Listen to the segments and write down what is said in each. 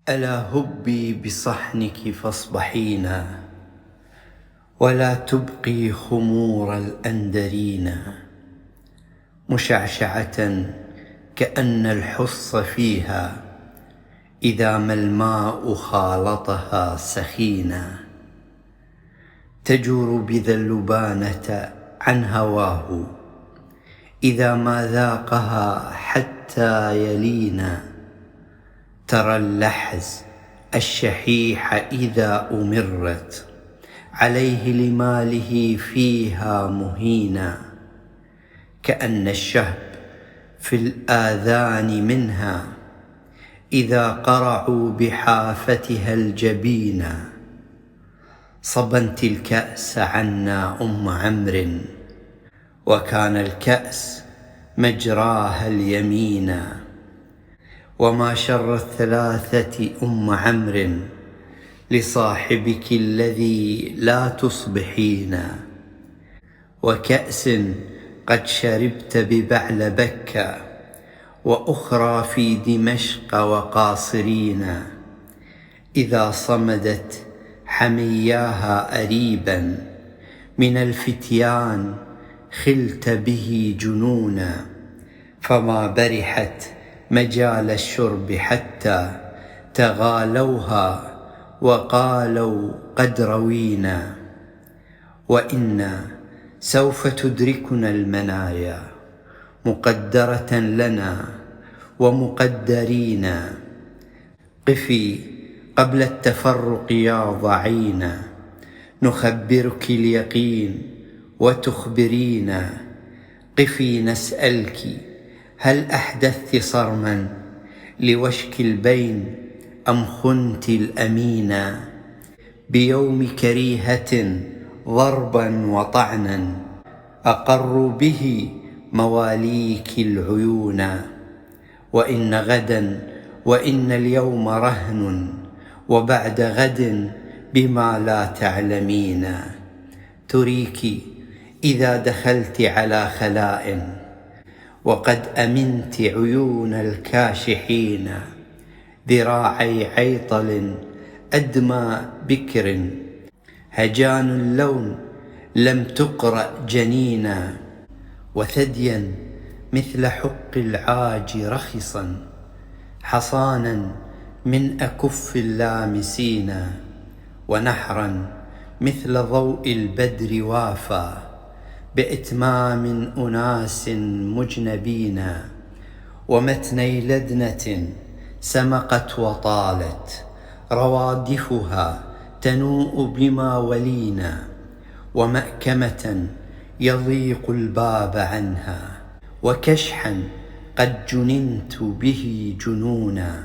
ألا هبي بصحنك فاصبحينا، ولا تبقي خمور الأندرين، مشعشعة كأن الحص فيها إذا ما الماء خالطها سخينا، تجور بذا اللبانة عن هواه إذا ما ذاقها حتى يلينا، ترى اللحز الشحيح إذا أمرت عليه لماله فيها مهينا، كأن الشهب في الآذان منها إذا قرعوا بحافتها الجبينا، صبنت الكأس عنا أم عمرو، وكان الكأس مجراها اليمينا، وما شر الثلاثة أم عمرو لصاحبك الذي لا تصبحين، وكأس قد شربت ببعلبكة، وأخرى في دمشق وقاصرين، إذا صمدت حمياها أريبا من الفتيان خلت به جنونا، فما برحت مجال الشرب حتى تغالوها وقالوا قد روينا، وإنا سوف تدركنا المنايا مقدرة لنا ومقدرين، قفي قبل التفرق يا ضعينا، نخبرك اليقين وتخبرينا، قفي نسألك هل أحدثت صرما لوشك البين أم خنت الأمينا، بيوم كريهة ضربا وطعنا أقر به مواليك العيونا، وإن غدا وإن اليوم رهن، وبعد غد بما لا تعلمين، تريك إذا دخلت على خلاء وقد أمنت عيون الكاشحين، ذراعي عيطل أدمى بكر هجان اللون لم تقرأ جنينا، وثديا مثل حق العاج رخصا حصانا من أكف اللامسين، ونحرا مثل ضوء البدر وافى بإتمام أناس مجنبين، ومتني لدنة سمقت وطالت روادفها تنوء بما ولينا، ومأكمة يضيق الباب عنها، وكشحا قد جننت به جنونا،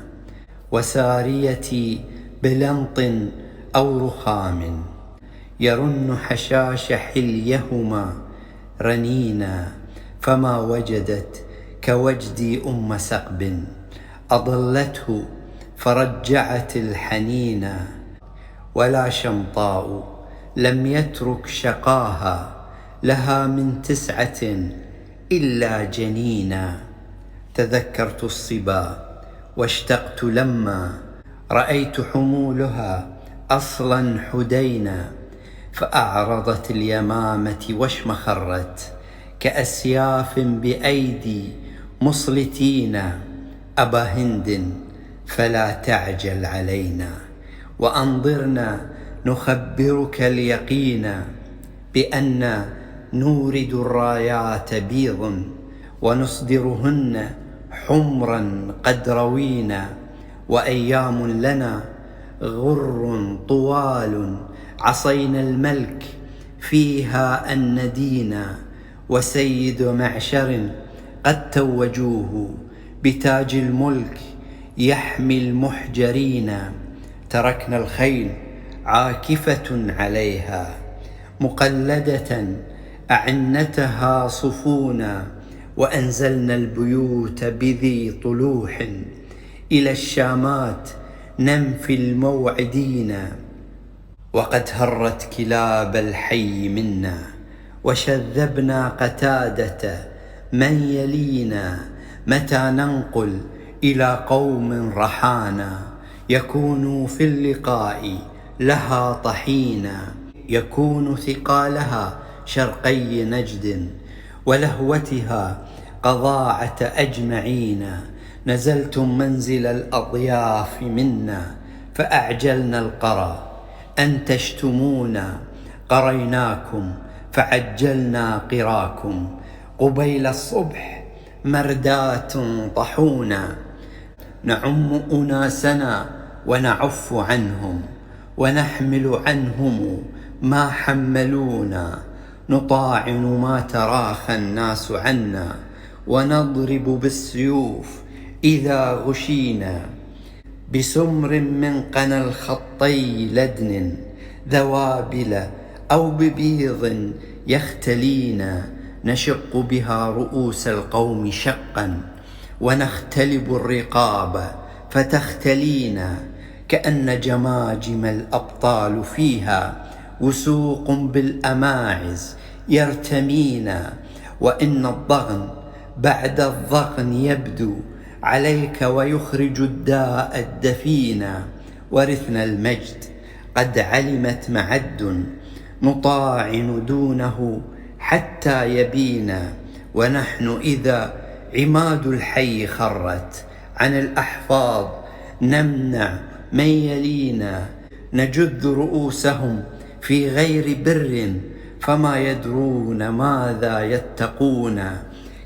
وساريتي بلنط أو رخام يرن حشاش حليهما رنينا، فما وجدت كوجدي أم سقب أضلته فرجعت الحنينا، ولا شمطاء لم يترك شقاها لها من 9 إلا جنينا، تذكرت الصبا واشتقت لما رأيت حمولها أصلا حدينا، فأعرضت اليمامة واشمخرت كأسياف بأيدي مصلتين، أبا هند فلا تعجل علينا، وأنظرنا نخبرك اليقين، بأن نورد الرايات بيض ونصدرهن حمرا قد روينا، وأيام لنا غر طوال عصينا الملك فيها الندينا، وسيد معشر قد توجوه بتاج الملك يحمي المحجرين، تركنا الخيل عاكفة عليها مقلدة أعنتها صفونا، وأنزلنا البيوت بذي طلوح إلى الشامات ننفي الموعدين، وقد هرت كلاب الحي منا وشذبنا قتادة من يلينا، متى ننقل إلى قوم رحانا يكون في اللقاء لها طحينا، يكون ثقالها شرقي نجد، ولهوتها قضاعة أجمعين. نزلتم منزل الأضياف منا فأعجلنا القرى، أنتجتمونا قريناكم فعجلنا قراكم. قبيل الصبح مرداة طحونا، نعم أناسنا ونعف عنهم، ونحمل عنهم ما حملونا. نطاعن ما تراخى الناس عنا، ونضرب بالسيوف إذا غشينا. بسمر من قنا الخطي لدن ذوابل أو ببيض يختلينا. نشق بها رؤوس القوم شقا، ونختلب الرقاب فتختلينا. كأن جماجم الأبطال فيها وسوق بالأماعز يرتمينا. وإن الضغن بعد الضغن يبدو عليك ويخرج الداء الدفينا. ورثنا المجد قد علمت معد، نطاعن دونه حتى يبينا. ونحن إذا عماد الحي خرت عن الأحفاظ نمنع من يلينا. نجذ رؤوسهم في غير بر فما يدرون ماذا يتقون.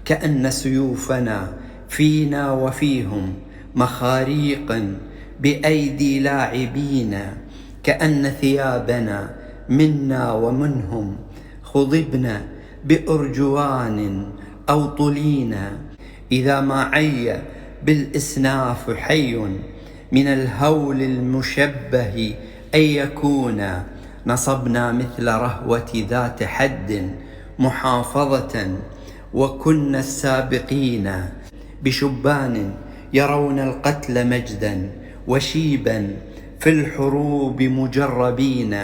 كأن سيوفنا فينا وفيهم مخاريق بأيدي لاعبين. كأن ثيابنا منا ومنهم خضبنا بأرجوان أو طلينا. إذا ما عي بالإسناف حي من الهول المشبه أن يكون. نصبنا مثل رهوة ذات حد محافظة، وكنا السابقين. بشبان يرون القتل مجدا، وشيبا في الحروب مجربين.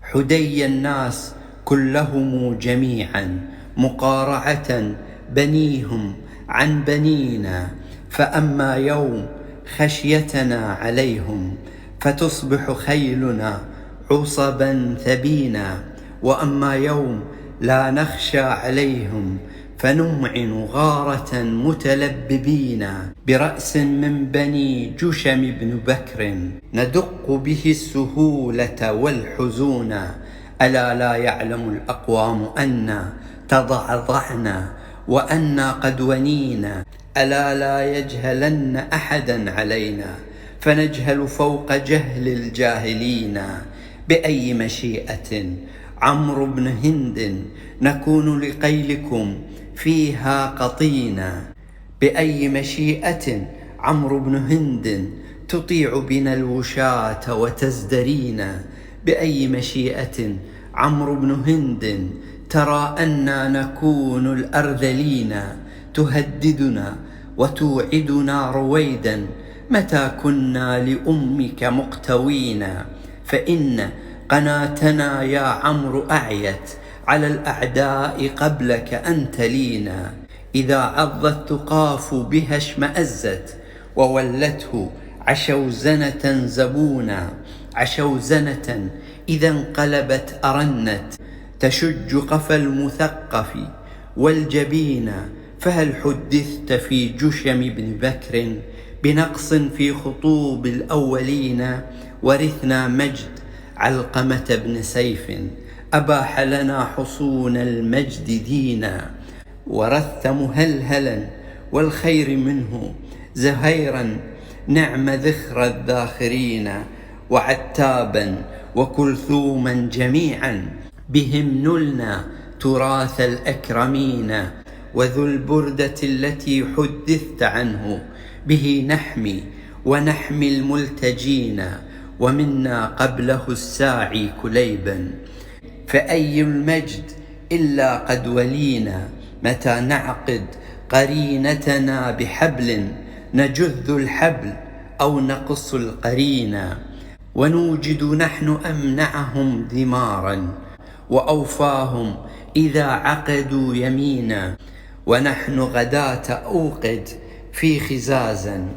حدي الناس كلهم جميعا مقارعة بنيهم عن بنينا. فأما يوم خشيتنا عليهم فتصبح خيلنا عصبا ثبينا. وأما يوم لا نخشى عليهم فنمعن غارة متلببين. برأس من بني جشم بن بكر ندق به السهولة والحزون. ألا لا يعلم الأقوام أنا تضعضعنا وأنا قد ونينا. ألا لا يجهلن أحدا علينا فنجهل فوق جهل الجاهلين. بأي مشيئة عمرو بن هند نكون لقيلكم فيها قطينا. بأي مشيئة عمرو بن هند تطيع بنا الوشاة وتزدرينا. بأي مشيئة عمرو بن هند ترى أنا نكون الأرذلين. تهددنا وتوعدنا رويدا متى كنا لأمك مقتوينا. فإن قناتنا يا عمرو أعيت على الأعداء قبلك أن تلينا. إذا عضت تقاف بها اشمأزت، وولته عشوزنة زبونا. عشوزنة إذا انقلبت أرنت تشج قفا المثقف والجبين. فهل حدثت في جشم بن بكر بنقص في خطوب الأولين؟ ورثنا مجد علقمة بن سيف أباح لنا حصون المجد دينا. ورثت مهلهلا والخير منه زهيرا نعم ذخر الذاخرين. وعتابا وكلثوما جميعا بهم نلنا تراث الأكرمين. وذو البردة التي حدثت عنه به نحمي ونحمي الملتجين. ومنا قبله الساعي كليبا، فأي المجد إلا قد ولينا. متى نعقد قرينتنا بحبل نجذ الحبل أو نقص القرينا. ونوجد نحن أمنعهم ذمارا وأوفاهم إذا عقدوا يمينا. ونحن غداة أوقد في خزازا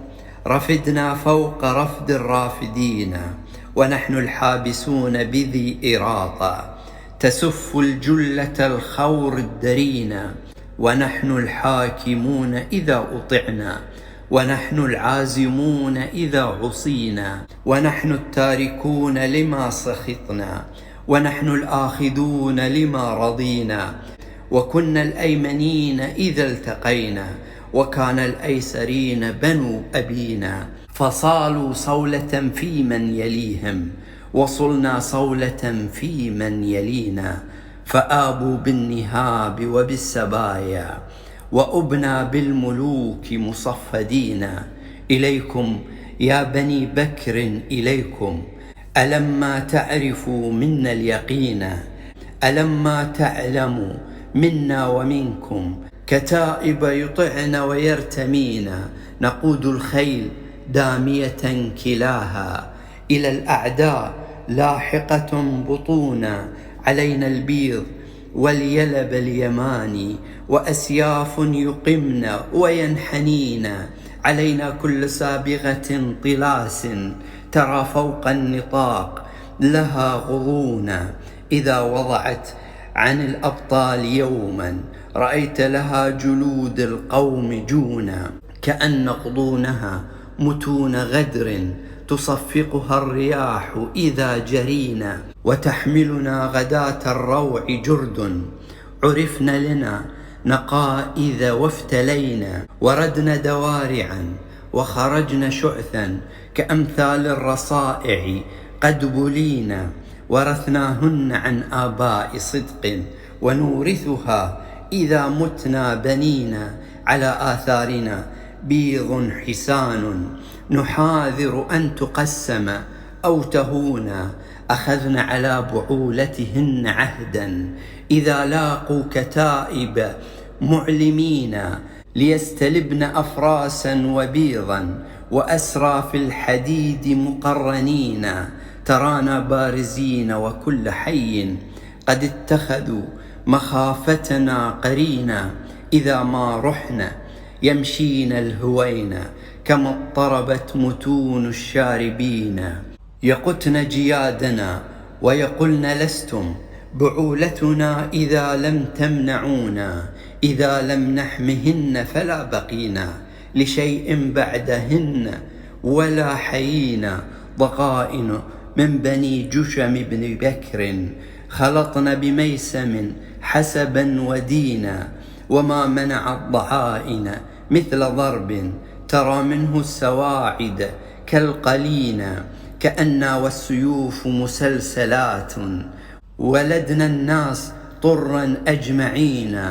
رفدنا فوق رفد الرافدين، ونحن الحابسون بذي إراطة، تسف الجلة الخور الدرين، ونحن الحاكمون إذا أطعنا، ونحن العازمون إذا عصينا، ونحن التاركون لما سخطنا، ونحن الآخذون لما رضينا، وكنا الأيمنين إذا التقينا، وكان الأيسرين بنو أبينا، فصالوا صولة في من يليهم، وصلنا صولة في من يلينا، فآبوا بالنهاب وبالسبايا، وأبنى بالملوك مصفدين. إليكم يا بني بكر إليكم، ألما تعرفوا منا اليقين، ألما تعلموا منا ومنكم، كتائب يطعن ويرتمين، نقود الخيل دامية كلاها، إلى الأعداء لاحقة بطونا، علينا البيض واليلب اليماني، وأسياف يقمن وينحنين، علينا كل سابغة طلاس، ترى فوق النطاق لها غضونا، إذا وضعت عن الأبطال يوما، رأيت لها جلود القوم جونا، كأن غضونها متون غدر، تصفقها الرياح إذا جرينا، وتحملنا غداة الروع جرد، عرفنا لنا نقائذ وافتلينا، وردنا دوارعا وخرجنا شعثا، كأمثال الرصائع قد بلينا، ورثناهن عن آباء صدق، ونورثها إذا متنا بنينا، على آثارنا بيض حسان، نحاذر أن تقسم أو تهونا، أخذن على بعولتهن عهدا، إذا لاقوا كتائب معلمين، ليستلبن أفراسا وبيضا، وأسرى في الحديد مقرنين، ترانا بارزين وكل حي قد اتخذوا مخافتنا قرينا، إذا ما رحنا يمشين الهوين، كما اضطربت متون الشاربين، يقتن جيادنا ويقولن لستم بعولتنا، إذا لم تمنعونا، إذا لم نحمهن فلا بقينا لشيء بعدهن ولا حيينا، ضغائن من بني جشم بن بكر، خلطن بميسم حسبا ودينا، وما منع الضعائن مثل ضرب، ترى منه السواعد كالقلينا، كأنا والسيوف مسلسلات، ولدنا الناس طرا أجمعين،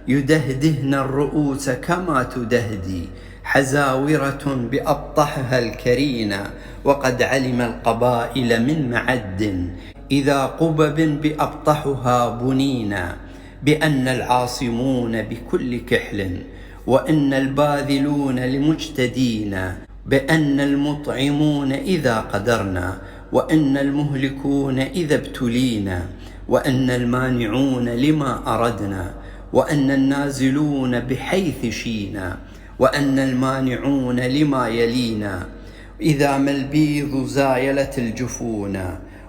يدهدهن الرؤوس كما تدهدي حزاورة بأبطحها الكرينا، وقد علم القبائل من معد، إذا قبب بأبطحها بنينا، بأن العاصمون بكل كحل، وإن الباذلون لمجتدين، بأن المطعمون إذا قدرنا، وإن المهلكون إذا ابتلينا، وأن المانعون لما أردنا، وأن النازلون بحيث شينا، وأن المانعون لما يلينا، إذا ما البيض زايلت الجفون،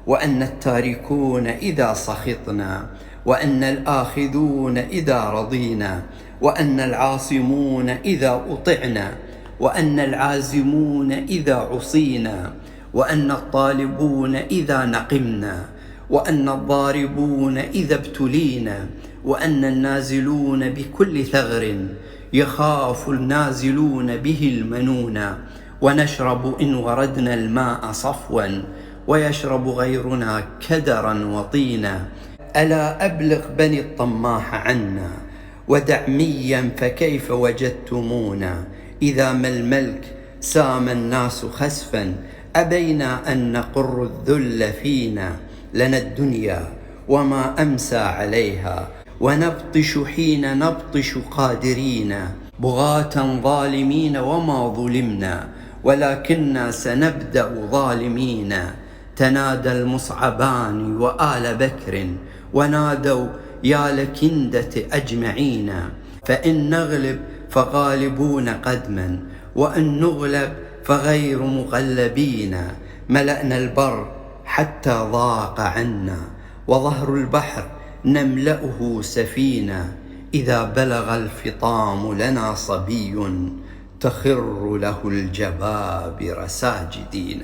وأن التاركون إذا سخطنا، وأن الآخذون إذا رضينا، وأن العاصمون إذا أطعنا، وأن العازمون إذا عصينا، وأن الطالبون إذا نقمنا، وأن الضاربون إذا ابتلينا، وأن النازلون بكل ثغر يخاف النازلون به المنونا، ونشرب إن وردنا الماء صفوا، ويشرب غيرنا كدرا وطينا، ألا أبلغ بني الطماح عنا، ودعميا فكيف وجدتمونا، إذا ما الملك سام الناس خسفا، أبينا أن نقر الذل فينا، لنا الدنيا وما أمسى عليها، ونبطش حين نبطش قادرين، بغاة ظالمين وما ظلمنا، ولكننا سنبدأ ظالمين، تنادى المصعبان وآل بكر، ونادوا يا لكندة أجمعين، فإن نغلب فغالبون قدما، وإن نغلب فغير مغلبين. ملأنا البر حتى ضاق عنا، وظهر البحر نملأه سفينة. إذا بلغ الفطام لنا صبي، تخر له الجبابر ساجدين.